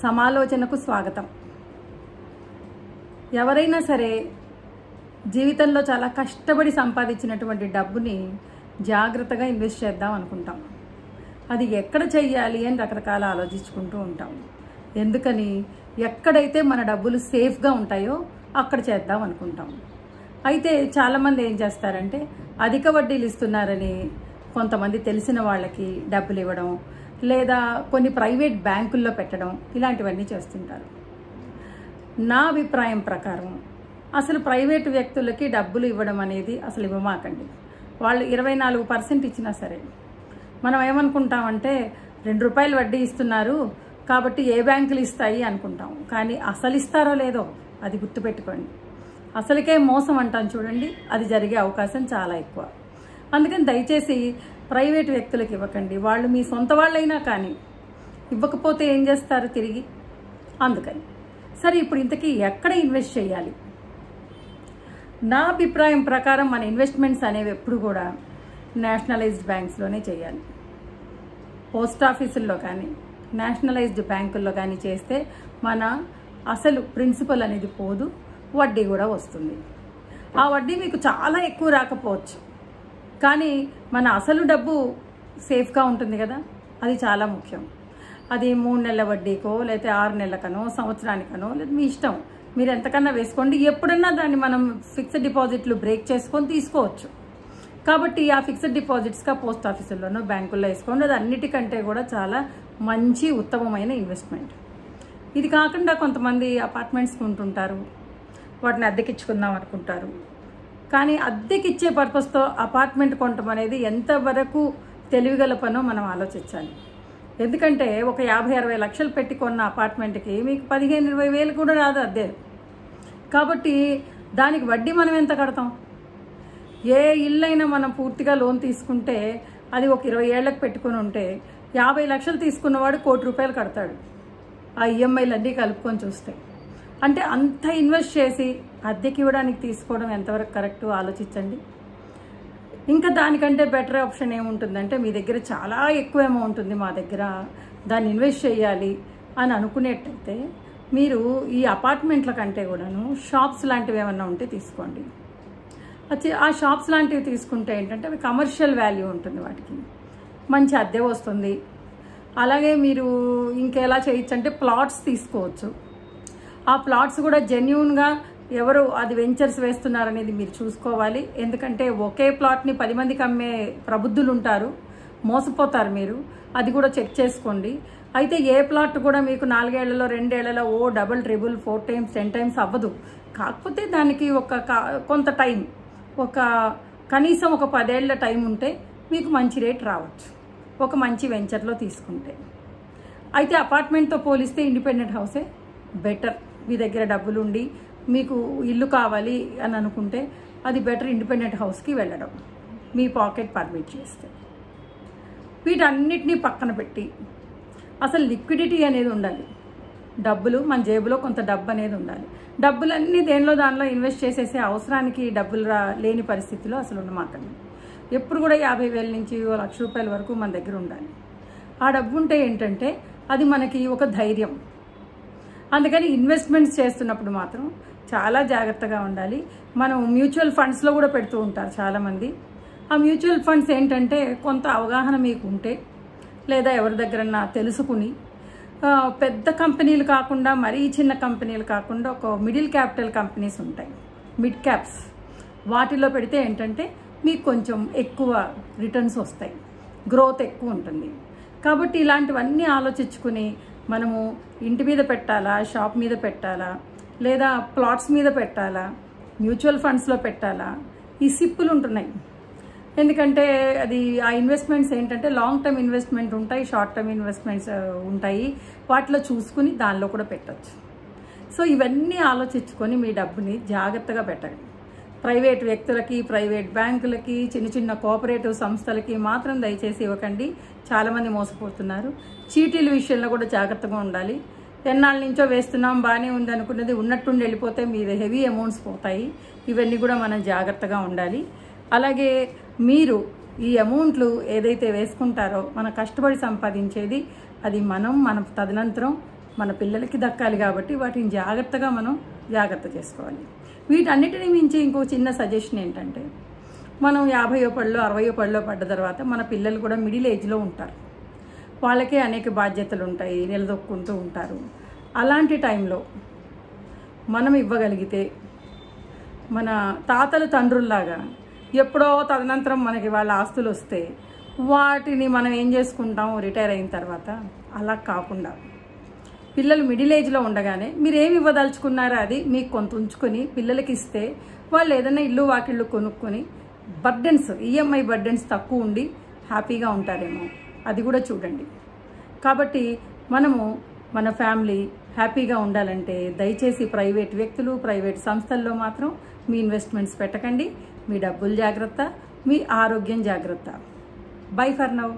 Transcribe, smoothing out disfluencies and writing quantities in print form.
సమాలోచనకు స్వాగతం. ఎవరైనా సరే జీవితంలో చాలా కష్టపడి సంపాదించినటువంటి డబ్బుని జాగ్రత్తగా ఇన్వెస్ట్ చేద్దాం అనుకుంటాం. అది ఎక్కడ చెయ్యాలి అని రకరకాల ఆలోచించుకుంటూ ఉంటాం. ఎందుకని ఎక్కడైతే మన డబ్బులు సేఫ్గా ఉంటాయో అక్కడ చేద్దాం అనుకుంటాం. అయితే చాలామంది ఏం చేస్తారంటే అధిక వడ్డీలు ఇస్తున్నారని కొంతమంది తెలిసిన వాళ్ళకి డబ్బులు ఇవ్వడం, లేదా కొన్ని ప్రైవేట్ బ్యాంకుల్లో పెట్టడం, ఇలాంటివన్నీ చేస్తుంటారు. నా అభిప్రాయం ప్రకారం అసలు ప్రైవేటు వ్యక్తులకి డబ్బులు ఇవ్వడం అనేది అసలు ఇవ్వమాకండి. వాళ్ళు 24% ఇచ్చినా సరే మనం ఏమనుకుంటామంటే ₹2 వడ్డీ ఇస్తున్నారు కాబట్టి ఏ బ్యాంకులు ఇస్తాయి అనుకుంటాం. కానీ అసలు ఇస్తారో లేదో అది గుర్తుపెట్టుకోండి. అసలుకే మోసం అంటాం చూడండి, అది జరిగే అవకాశం చాలా ఎక్కువ. అందుకని దయచేసి ప్రైవేటు వ్యక్తులకు ఇవ్వకండి. వాళ్ళు మీ సొంత వాళ్ళైనా కానీ ఇవ్వకపోతే ఏం చేస్తారు తిరిగి. అందుకని సరే, ఇప్పుడు ఇంతకీ ఎక్కడ ఇన్వెస్ట్ చేయాలి? నా అభిప్రాయం ప్రకారం మన ఇన్వెస్ట్మెంట్స్ అనేవి ఎప్పుడు కూడా నేషనలైజ్డ్ బ్యాంక్స్లోనే చేయాలి. పోస్ట్ ఆఫీసుల్లో కానీ నేషనలైజ్డ్ బ్యాంకుల్లో కానీ చేస్తే మన అసలు ప్రిన్సిపల్ అనేది పోదు, వడ్డీ కూడా వస్తుంది. ఆ వడ్డీ మీకు చాలా ఎక్కువ రాకపోవచ్చు, కానీ మన అసలు డబ్బు సేఫ్గా ఉంటుంది కదా, అది చాలా ముఖ్యం. అది 3 నెలల వడ్డీకో, లేకపోతే 6 నెలలకనో, సంవత్సరానికనో, లేదా మీ ఇష్టం, మీరు ఎంతకన్నా వేసుకోండి. ఎప్పుడన్నా దాన్ని మనం ఫిక్స్డ్ డిపాజిట్లు బ్రేక్ చేసుకొని తీసుకోవచ్చు. కాబట్టి ఆ ఫిక్స్డ్ డిపాజిట్స్గా పోస్ట్ ఆఫీసుల్లోనో బ్యాంకుల్లో వేసుకోండి. అది అన్నిటికంటే కూడా చాలా మంచి ఉత్తమమైన ఇన్వెస్ట్మెంట్. ఇది కాకుండా కొంతమంది అపార్ట్మెంట్స్ కొంటుంటారు, వాటిని అద్దెకిచ్చుకుందాం అనుకుంటారు. కానీ అద్దెకిచ్చే పర్పస్తో అపార్ట్మెంట్ కొనటం అనేది ఎంతవరకు తెలివిగల పనో మనం ఆలోచించాలి. ఎందుకంటే ఒక 50-60 లక్షలు పెట్టి కొన్న అపార్ట్మెంట్కి మీకు 15-20 వేలు కూడా రాదు అద్దె. కాబట్టి దానికి వడ్డీ మనం ఎంత కడతాం? ఏ ఇల్లైనా మనం పూర్తిగా లోన్ తీసుకుంటే అది ఒక 20 ఏళ్ళకి పెట్టుకుని ఉంటే 50 లక్షలు తీసుకున్నవాడు ₹1,00,00,000 కడతాడు, ఆ ఈఎంఐలన్నీ కలుపుకొని చూస్తే. అంటే అంత ఇన్వెస్ట్ చేసి అద్దెకి ఇవ్వడానికి తీసుకోవడం ఎంతవరకు కరెక్ట్ ఆలోచించండి. ఇంకా దానికంటే బెటర్ ఆప్షన్ ఏముంటుందంటే, మీ దగ్గర చాలా ఎక్కువ అమౌంట్ ఉంది, మా దగ్గర దాన్ని ఇన్వెస్ట్ చేయాలి అని అనుకునేట్టయితే మీరు ఈ అపార్ట్మెంట్ల కంటే కూడాను షాప్స్ లాంటివి ఏమన్నా ఉంటే తీసుకోండి. ఆ షాప్స్ లాంటివి తీసుకుంటే ఏంటంటే అవి కమర్షియల్ వాల్యూ ఉంటుంది, వాటికి మంచి అద్దె వస్తుంది. అలాగే మీరు ఇంకెలా చేయొచ్చు అంటే ప్లాట్స్ తీసుకోవచ్చు. ఆ ప్లాట్స్ కూడా జెన్యూన్గా ఎవరు అది వెంచర్స్ వేస్తున్నారనేది మీరు చూసుకోవాలి. ఎందుకంటే ఒకే ప్లాట్ని 10 మందికి అమ్మే ప్రబుద్ధులు ఉంటారు, మోసపోతారు మీరు. అది కూడా చెక్ చేసుకోండి. అయితే ఏ ప్లాట్ కూడా మీకు 4 ఏళ్లలో 2 ఏళ్లలో డబుల్, ట్రిబుల్, 4 టైమ్స్ 10 టైమ్స్ అవ్వదు. కాకపోతే దానికి కొంత టైం, కనీసం ఒక 10 ఏళ్ల టైం ఉంటే మీకు మంచి రేట్ రావచ్చు ఒక మంచి వెంచర్లో తీసుకుంటే. అయితే అపార్ట్మెంట్తో పోలిస్తే ఇండిపెండెంట్ హౌసే బెటర్. మీ దగ్గర డబ్బులు ఉండి మీకు ఇల్లు కావాలి అని అనుకుంటే అది బెటర్ ఇండిపెండెంట్ హౌస్కి వెళ్ళడం, మీ పాకెట్ పర్మిట్ చేస్తే. వీటన్నిటినీ పక్కన పెట్టి అసలు లిక్విడిటీ అనేది ఉండాలి. డబ్బులు మన జేబులో కొంత డబ్బు అనేది ఉండాలి. డబ్బులన్నీ దానిలో ఇన్వెస్ట్ చేసేసే అవసరానికి డబ్బులు లేని పరిస్థితిలో అసలు ఉండమాకండి. ఎప్పుడు కూడా 50,000 నుంచి ₹1,00,000 వరకు మన దగ్గర ఉండాలి. ఆ డబ్బు ఉంటే ఏంటంటే అది మనకి ఒక ధైర్యం. అందుకని ఇన్వెస్ట్మెంట్స్ చేస్తున్నప్పుడు మాత్రం చాలా జాగ్రత్తగా ఉండాలి. మనం మ్యూచువల్ ఫండ్స్లో కూడా పెడుతూ ఉంటారు చాలామంది. ఆ మ్యూచువల్ ఫండ్స్ ఏంటంటే కొంత అవగాహన మీకు ఉంటే, లేదా ఎవరి దగ్గరన్నా తెలుసుకుని, పెద్ద కంపెనీలు కాకుండా మరీ చిన్న కంపెనీలు కాకుండా ఒక మిడిల్ క్యాపిటల్ కంపెనీస్ ఉంటాయి, మిడ్ క్యాప్స్, వాటిలో పెడితే ఏంటంటే మీకు కొంచెం ఎక్కువ రిటర్న్స్ వస్తాయి, గ్రోత్ ఎక్కువ ఉంటుంది. కాబట్టి ఇలాంటివన్నీ ఆలోచించుకుని మనము ఇంటి మీద పెట్టాలా, షాప్ మీద పెట్టాలా, లేదా ప్లాట్స్ మీద పెట్టాలా, మ్యూచువల్ ఫండ్స్లో పెట్టాలా, ఈ సిప్పులు ఉంటున్నాయి. ఎందుకంటే అది ఆ ఇన్వెస్ట్మెంట్స్ ఏంటంటే లాంగ్ టర్మ్ ఇన్వెస్ట్మెంట్ ఉంటాయి, షార్ట్ టర్మ్ ఇన్వెస్ట్మెంట్స్ ఉంటాయి. వాటిలో చూసుకుని దానిలో కూడా పెట్టచ్చు. సో ఇవన్నీ ఆలోచించుకొని మీ డబ్బుని జాగ్రత్తగా పెట్టండి. ప్రైవేట్ వ్యక్తులకి, ప్రైవేట్ బ్యాంకులకి, చిన్న కోఆపరేటివ్ సంస్థలకి మాత్రం దయచేసి ఇవ్వకండి. చాలామంది మోసపోతున్నారు. చీటీల విషయంలో కూడా జాగ్రత్తగా ఉండాలి. ఎన్నాళ్ళ నుంచో వేస్తున్నాం, బాగానే ఉంది అనుకున్నది ఉన్నట్టుండి వెళ్ళిపోతే మీరు హెవీ అమౌంట్స్ పోతాయి. ఇవన్నీ కూడా మనం జాగ్రత్తగా ఉండాలి. అలాగే మీరు ఈ అమౌంట్లు ఏదైతే వేసుకుంటారో మన కష్టపడి సంపాదించేది, అది మనం మన తదనంతరం మన పిల్లలకి దక్కాలి కాబట్టి వాటిని జాగ్రత్తగా మనం జాగ్రత్త చేసుకోవాలి. వీటన్నిటిని మించి ఇంకో చిన్న సజెషన్ ఏంటంటే, మనం 50వ పడిలో 60వ పడిలో పడ్డ తర్వాత మన పిల్లలు కూడా మిడిల్ ఏజ్లో ఉంటారు. వాళ్ళకే అనేక బాధ్యతలు ఉంటాయి, నిలదొక్కుంటూ ఉంటారు. అలాంటి టైంలో మనం ఇవ్వగలిగితే మన తాతలు తండ్రుల్లాగా ఎప్పుడో తదనంతరం మనకి వాళ్ళ ఆస్తులు వస్తే వాటిని మనం ఏం చేసుకుంటాం రిటైర్ అయిన తర్వాత. అలా కాకుండా పిల్లలు మిడిల్ ఏజ్లో ఉండగానే మీరు ఏమి ఇవ్వదలుచుకున్నారో అది మీకు కొంత ఉంచుకొని పిల్లలకి ఇస్తే వాళ్ళు ఏదైనా ఇల్లు వాకిళ్ళు కొనుక్కొని బర్డెన్స్, ఈఎంఐ బర్డెన్స్ తక్కువ ఉండి హ్యాపీగా ఉంటారేమో, అది కూడా చూడండి. కాబట్టి మనము మన ఫ్యామిలీ హ్యాపీగా ఉండాలంటే దయచేసి ప్రైవేట్ వ్యక్తులు, ప్రైవేట్ సంస్థల్లో మాత్రం మీ ఇన్వెస్ట్మెంట్స్ పెట్టకండి. మీ డబ్బులు జాగ్రత్త, మీ ఆరోగ్యం జాగ్రత్త. By for now.